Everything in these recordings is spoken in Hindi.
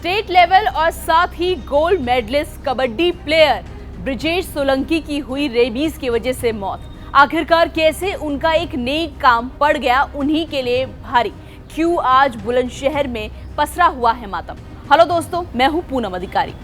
स्टेट लेवल और साथ ही gold medalist kabaddi player Brijesh Solanki की हुई रेबीज की वजह से मौत। आखिरकार कैसे उनका एक नेक काम पड़ गया उन्हीं के लिए भारी। क्यों आज बुलंदशहर में पसरा हुआ है मातम। हेलो दोस्तों, मैं हूं पूनम अधिकारी।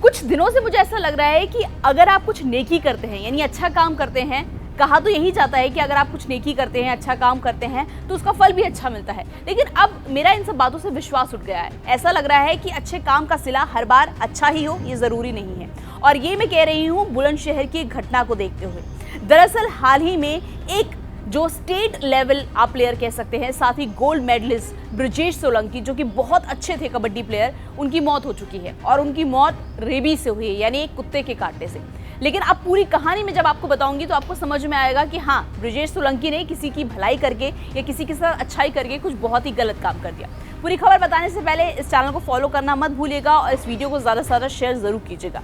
कुछ दिनों से मुझे ऐसा लग रहा है कि अगर आप कुछ नेकी करते हैं, यानी अच्छा काम करते हैं, कहा तो यही जाता है कि अगर आप कुछ नेकी करते हैं, अच्छा काम करते हैं तो उसका फल भी अच्छा मिलता है। लेकिन अब मेरा इन सब बातों से विश्वास उठ गया है। ऐसा लग रहा है कि अच्छे काम का सिला हर बार अच्छा ही हो, ये ज़रूरी नहीं है। और ये मैं कह रही हूँ बुलंदशहर की एक घटना को देखते हुए। दरअसल हाल ही में एक जो स्टेट लेवल आप प्लेयर कह सकते हैं, साथ ही गोल्ड मेडलिस्ट ब्रिजेश सोलंकी, जो कि बहुत अच्छे थे कबड्डी प्लेयर, उनकी मौत हो चुकी है। और उनकी मौत रेबीज से हुई है, यानी एक कुत्ते के काटने से। लेकिन अब पूरी कहानी में जब आपको बताऊंगी तो आपको समझ में आएगा कि हाँ, ब्रिजेश सोलंकी ने किसी की भलाई करके या किसी के साथ अच्छाई करके कुछ बहुत ही गलत काम कर दिया। पूरी खबर बताने से पहले इस चैनल को फॉलो करना मत भूलिएगा और इस वीडियो को ज़्यादा से ज़्यादा शेयर ज़रूर कीजिएगा।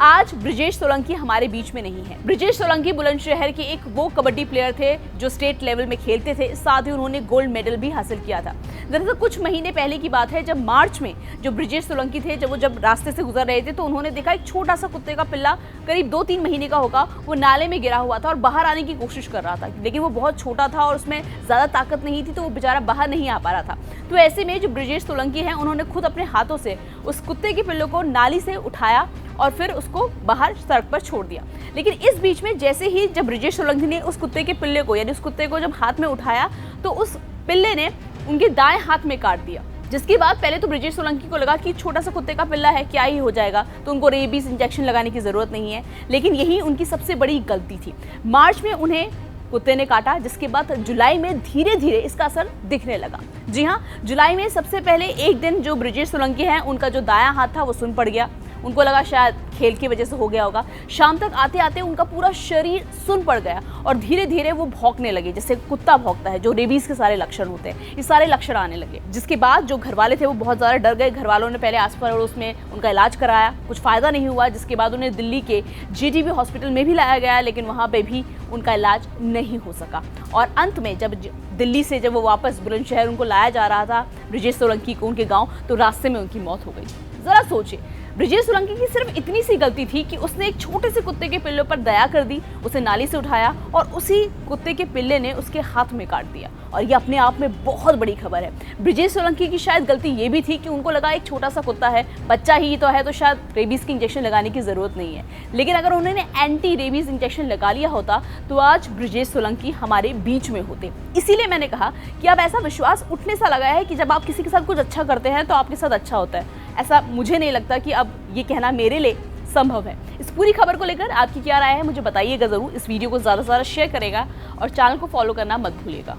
आज ब्रिजेश सोलंकी हमारे बीच में नहीं है। ब्रिजेश सोलंकी बुलंदशहर के एक वो कबड्डी प्लेयर थे जो स्टेट लेवल में खेलते थे, साथ ही उन्होंने गोल्ड मेडल भी हासिल किया था। दरअसल कुछ महीने पहले की बात है, जब मार्च में जो ब्रिजेश सोलंकी थे, जब रास्ते से गुजर रहे थे तो उन्होंने देखा एक छोटा सा कुत्ते का पिल्ला, करीब 2-3 महीने का होगा, वो नाले में गिरा हुआ था और बाहर आने की कोशिश कर रहा था। लेकिन वो बहुत छोटा था और उसमें ज़्यादा ताकत नहीं थी, तो वो बेचारा बाहर नहीं आ पा रहा था। तो ऐसे में जो ब्रिजेश सोलंकी हैं, उन्होंने खुद अपने हाथों से उस कुत्ते के पिल्ले को नाली से उठाया और फिर उसको बाहर सड़क पर छोड़ दिया। लेकिन इस बीच में जैसे ही जब ब्रिजेश सोलंकी ने उस कुत्ते के पिल्ले को, यानी उस कुत्ते को जब हाथ में उठाया, तो उस पिल्ले ने उनके दाएं हाथ में काट दिया। जिसके बाद पहले तो ब्रिजेश सोलंकी को लगा कि छोटा सा कुत्ते का पिल्ला है, क्या ही हो जाएगा, तो उनको रेबीज इंजेक्शन लगाने की ज़रूरत नहीं है। लेकिन यही उनकी सबसे बड़ी गलती थी। मार्च में उन्हें कुत्ते ने काटा, जिसके बाद जुलाई में धीरे धीरे इसका असर दिखने लगा। जी हाँ, जुलाई में सबसे पहले एक दिन जो ब्रिजेश सोलंकी हैं, उनका जो दायां हाथ था वो सुन पड़ गया। उनको लगा शायद खेल की वजह से हो गया होगा। शाम तक आते आते उनका पूरा शरीर सुन पड़ गया और धीरे धीरे वो भौंकने लगे, जैसे कुत्ता भौंकता है, जो रेबीज के सारे लक्षण होते हैं। ये सारे लक्षण आने लगे, जिसके बाद जो घर वाले थे वो बहुत ज़्यादा डर गए। घर वालों ने पहले आस पड़ोस में उनका इलाज कराया, कुछ फ़ायदा नहीं हुआ। जिसके बाद उन्हें दिल्ली के जीटीबी हॉस्पिटल में भी लाया गया, लेकिन वहाँ पर भी उनका इलाज नहीं हो सका। और अंत में जब दिल्ली से जब वो वापस बुलंदशहर उनको लाया जा रहा था, ब्रिजेश सोलंकी को, उनके गाँव, तो रास्ते में उनकी मौत हो गई। ज़रा सोचिए, ब्रिजेश सोलंकी की सिर्फ इतनी सी गलती थी कि उसने एक छोटे से कुत्ते के पिल्ले पर दया कर दी, उसे नाली से उठाया और उसी कुत्ते के पिल्ले ने उसके हाथ में काट दिया। और ये अपने आप में बहुत बड़ी खबर है। ब्रिजेश सोलंकी की शायद गलती ये भी थी कि उनको लगा एक छोटा सा कुत्ता है, बच्चा ही तो है, तो शायद रेबीज की इंजेक्शन लगाने की ज़रूरत नहीं है। लेकिन अगर उन्होंने एंटी रेबीज इंजेक्शन लगा लिया होता तो आज ब्रिजेश सोलंकी हमारे बीच में होते। इसीलिए मैंने कहा कि अब ऐसा विश्वास उठने सा लगा है कि जब आप किसी के साथ कुछ अच्छा करते हैं तो आपके साथ अच्छा होता है। ऐसा मुझे नहीं लगता कि अब ये कहना मेरे लिए संभव है। इस पूरी खबर को लेकर आपकी क्या राय है, मुझे बताइएगा ज़रूर। इस वीडियो को ज़्यादा से ज़्यादा शेयर करेगा और चैनल को फॉलो करना मत भूलिएगा।